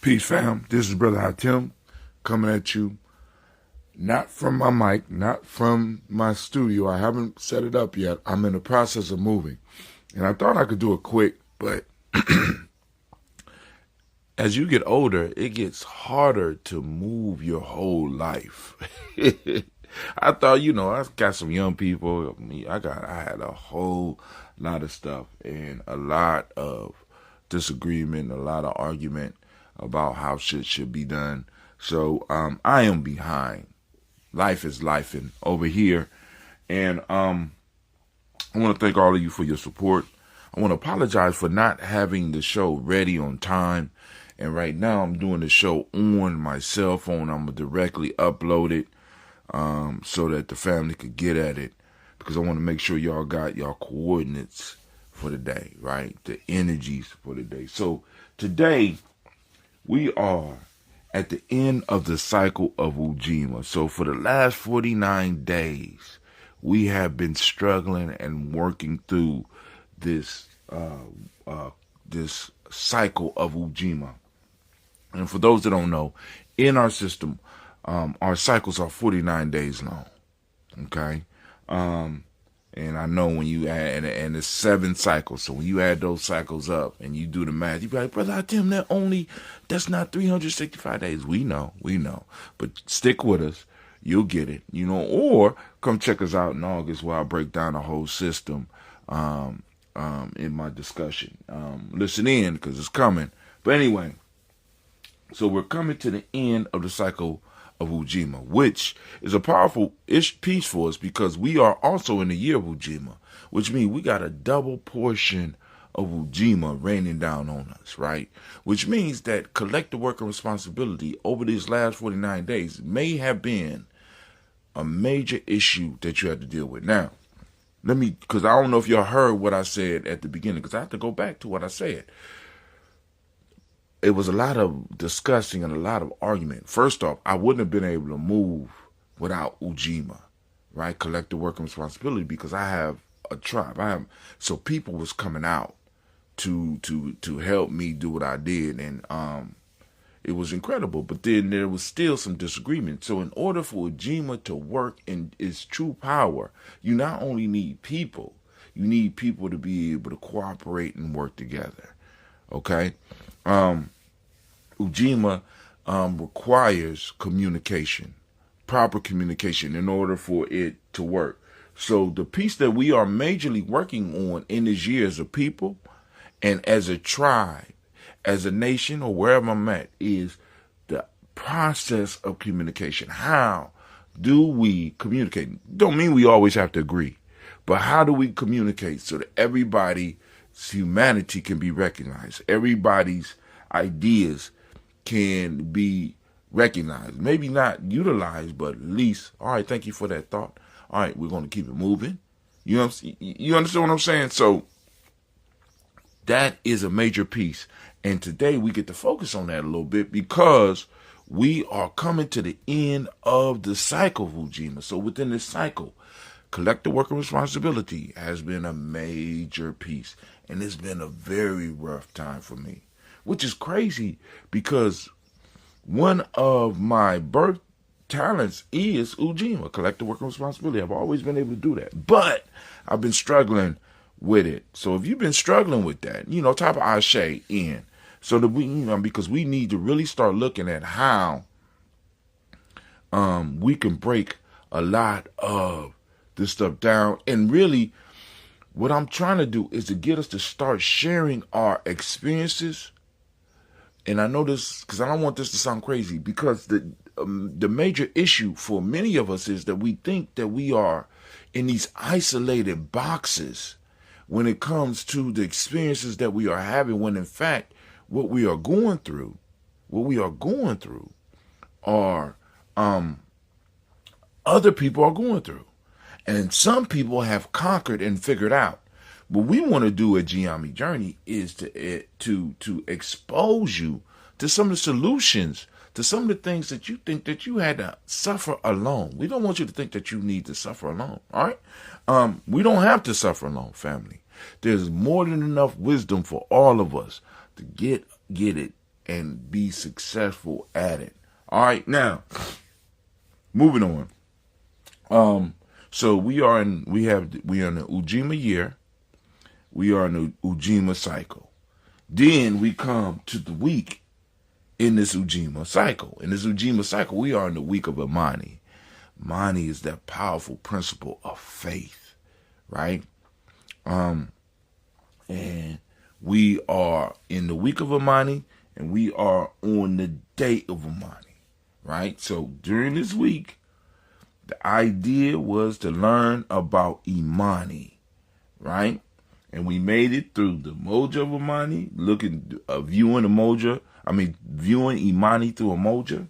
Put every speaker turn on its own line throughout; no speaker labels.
Peace, fam. This is Brother Tim coming at you, not from my mic, not from my studio. I haven't set it up yet. I'm in the process of moving. And I thought I could do it quick, but as you get older, it gets harder to move your whole life. I thought, I got some young people. I had a whole lot of stuff and a lot of disagreement, a lot of argument about how shit should be done. So I am behind. Life is lifing over here. And I want to thank all of you for your support. I want to apologize for not having the show ready on time. And right now I'm doing the show on my cell phone. I'm going to directly upload it so that the family could get at it. Because I want to make sure y'all got y'all coordinates for the day, right? The energies for the day. So today we are at the end of the cycle of Ujima. So for the last 49 days, we have been struggling and working through this this cycle of Ujima. And for those that don't know, in our system, our cycles are 49 days long. Okay? And I know when you add, and it's 7 cycles. So when you add those cycles up and you do the math, you be like, Brother Tim, that's not 365 days. We know. But stick with us. You'll get it, or come check us out in August where I break down the whole system in my discussion. Listen in because it's coming. But anyway, so we're coming to the end of the cycle of Ujima, which is a powerful-ish piece for us because we are also in the year of Ujima, which means we got a double portion of Ujima raining down on us, right? Which means that collective work and responsibility over these last 49 days may have been a major issue that you had to deal with. Now, because I don't know if y'all heard what I said at the beginning, because I have to go back to what I said. It was a lot of discussing and a lot of argument. First off, I wouldn't have been able to move without Ujima, right? Collective work and responsibility, because I have a tribe. So people was coming out to help me do what I did, and it was incredible. But then there was still some disagreement. So in order for Ujima to work in its true power, you not only need people, you need people to be able to cooperate and work together. Okay? Ujima requires communication, proper communication in order for it to work. So the piece that we are majorly working on in this year as a people and as a tribe, as a nation, or wherever I'm at, is the process of communication. How do we communicate? Don't mean we always have to agree, but how do we communicate so that everybody's humanity can be recognized? Everybody's ideas can be recognized. Maybe not utilized, but at least, all right, thank you for that thought. All right, we're going to keep it moving. You understand what I'm saying? So that is a major piece. And today we get to focus on that a little bit because we are coming to the end of the cycle of Ujima. So within this cycle, collective work and responsibility has been a major piece. And it's been a very rough time for me, which is crazy because one of my birth talents is Ujima, collective work and responsibility. I've always been able to do that, but I've been struggling with it. So if you've been struggling with that, type of Ashe in, so that we, because we need to really start looking at how we can break a lot of this stuff down. And really, what I'm trying to do is to get us to start sharing our experiences. And I know this because I don't want this to sound crazy, because the major issue for many of us is that we think that we are in these isolated boxes when it comes to the experiences that we are having, when in fact what we are going through are other people are going through. And some people have conquered and figured out. What we want to do at Giami Journey is to expose you to some of the solutions, to some of the things that you think that you had to suffer alone. We don't want you to think that you need to suffer alone, all right? We don't have to suffer alone, family. There's more than enough wisdom for all of us to get it and be successful at it. All right, now moving on. So we are in the Ujima year. We are in the Ujima cycle. Then we come to the week in this Ujima cycle. In this Ujima cycle, we are in the week of Imani. Imani is that powerful principle of faith, right? And we are in the week of Imani, and we are on the day of Imani, right? So during this week, the idea was to learn about Imani, right? And we made it through the Moja of Imani, viewing Imani through a Moja,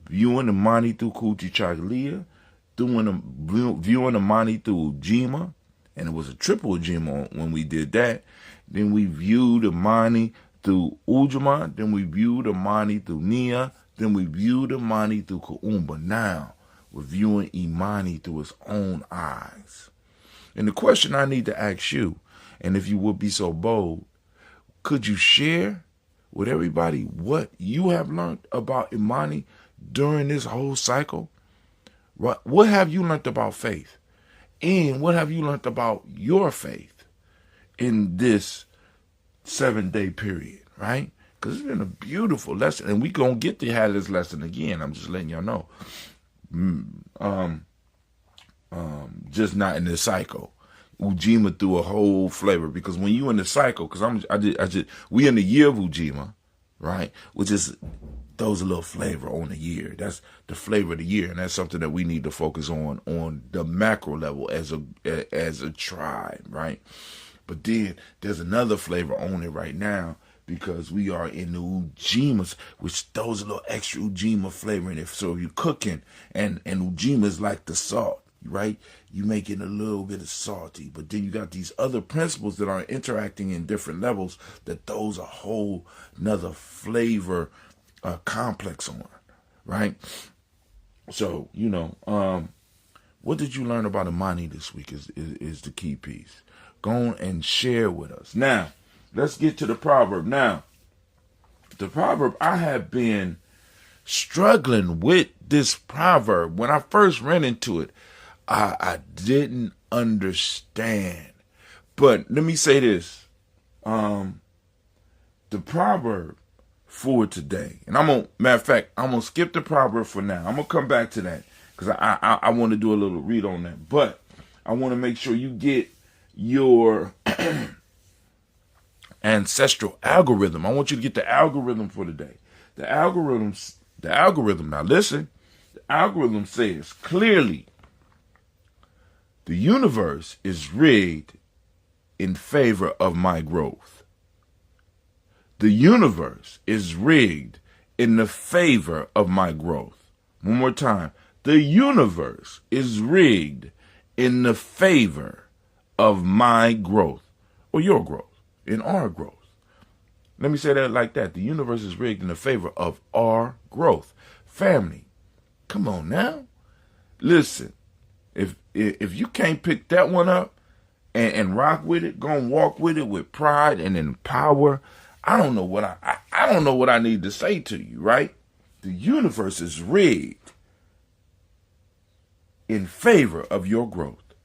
viewing Imani through Kuchi Chagalia, viewing Imani through Ujima, and it was a triple Ujima when we did that. Then we viewed Imani through Ujima, then we viewed Imani through Nia, then we viewed Imani through Kuumba. Now, we're viewing Imani through its own eyes. And the question I need to ask you, and if you would be so bold, could you share with everybody what you have learned about Imani during this whole cycle? What have you learned about faith? And what have you learned about your faith in this 7-day period, right? Because it's been a beautiful lesson. And we're going to get to have this lesson again. I'm just letting y'all know. Just not in this cycle. Ujima threw a whole flavor, because when you in the cycle, because we in the year of Ujima, right? Which is throws a little flavor on the year. That's the flavor of the year, and that's something that we need to focus on the macro level as a tribe, right? But then there's another flavor on it right now, because we are in the Ujimas, which throws a little extra Ujima flavor in it. So if you're cooking, and Ujima is like the salt, right? You make it a little bit of salty, but then you got these other principles that are interacting in different levels that throws a whole another flavor complex on, right? So, what did you learn about Imani this week is the key piece. Go on and share with us. Now, let's get to the proverb. Now, the proverb, I have been struggling with this proverb. When I first ran into it, I didn't understand. But let me say this. The proverb for today, and matter of fact, I'm going to skip the proverb for now. I'm going to come back to that, because I want to do a little read on that. But I want to make sure you get your ancestral algorithm. I want you to get the algorithm for today. The algorithm, now listen, the algorithm says clearly, the universe is rigged in favor of my growth. The universe is rigged in the favor of my growth. One more time. The universe is rigged in the favor of my growth, or your growth, in our growth. Let me say that like that. The universe is rigged in the favor of our growth. Family, come on now. Listen, if you can't pick that one up and rock with it, go and walk with it with pride and in power, I don't know what I don't know what I need to say to you, right? The universe is rigged in favor of your growth.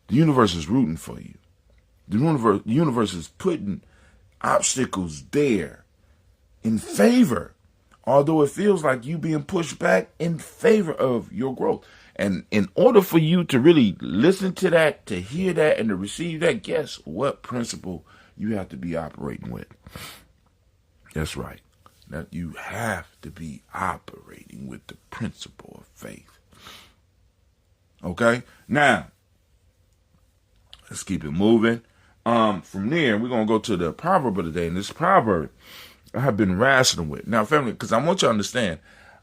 The universe is rooting for you. The universe is putting obstacles there in favor, although it feels like you being pushed back, in favor of your growth. And in order for you to really listen to that, to hear that, and to receive that, guess what principle you have to be operating with? That's right. That you have to be operating with the principle of faith. Okay? Now, let's keep it moving. From there, we're going to go to the proverb of the day. And this proverb I have been wrestling with. Now, family, because I want you to understand,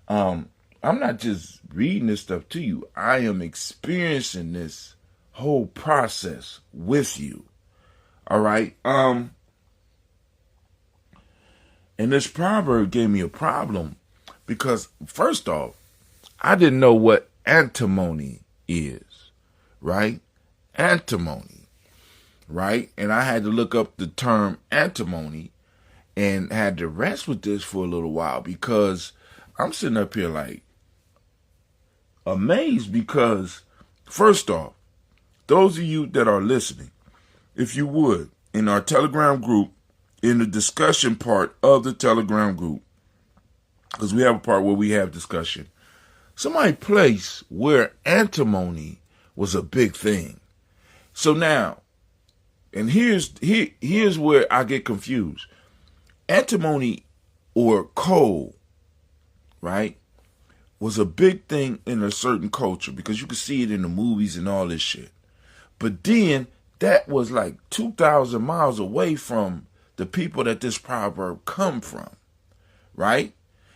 I'm not just reading this stuff to you. I am experiencing this whole process with you. All right? And this proverb gave me a problem because, first off, I didn't know what antimony is, right? Antimony, right? And I had to look up the term antimony, and had to rest with this for a little while because I'm sitting up here like amazed because, first off, those of you that are listening, if you would, in our Telegram group, in the discussion part of the Telegram group, because we have a part where we have discussion, somebody place where antimony was a big thing. So now, and here's where I get confused. Antimony or coal, right, was a big thing in a certain culture because you could see it in the movies and all this shit. But then that was like 2,000 miles away from the people that this proverb come from, right?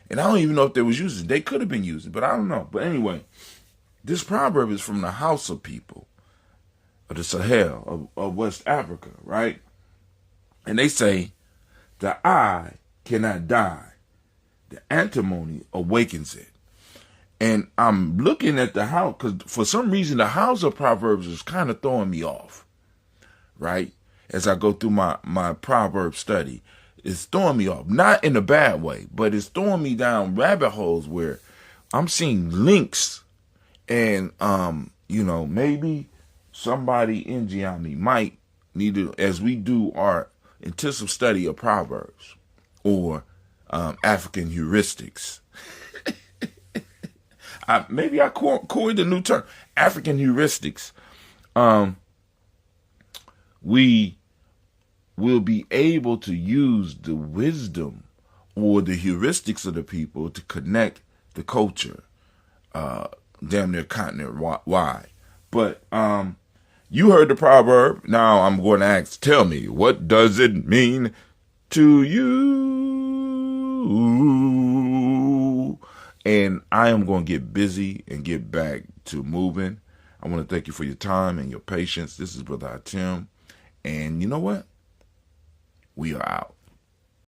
And I don't even know if they was using it. They could have been using it, but I don't know. But anyway, this proverb is from the Hausa people of the Sahel of West Africa, right? And they say, the eye cannot die. The antimony awakens it. And I'm looking at the house, because for some reason the Hausa proverbs is kind of throwing me off, right? As I go through my proverb study. It's throwing me off. Not in a bad way, but it's throwing me down rabbit holes where I'm seeing links and, maybe somebody in Gianni might need to, as we do our intensive study of proverbs or African heuristics. Maybe I coined a new term, African heuristics. We will be able to use the wisdom or the heuristics of the people to connect the culture, damn near continent wide. But you heard the proverb. Now I'm going to ask, tell me, what does it mean to you? And I am going to get busy and get back to moving. I want to thank you for your time and your patience. This is Brother Tim. And you know what? We are out.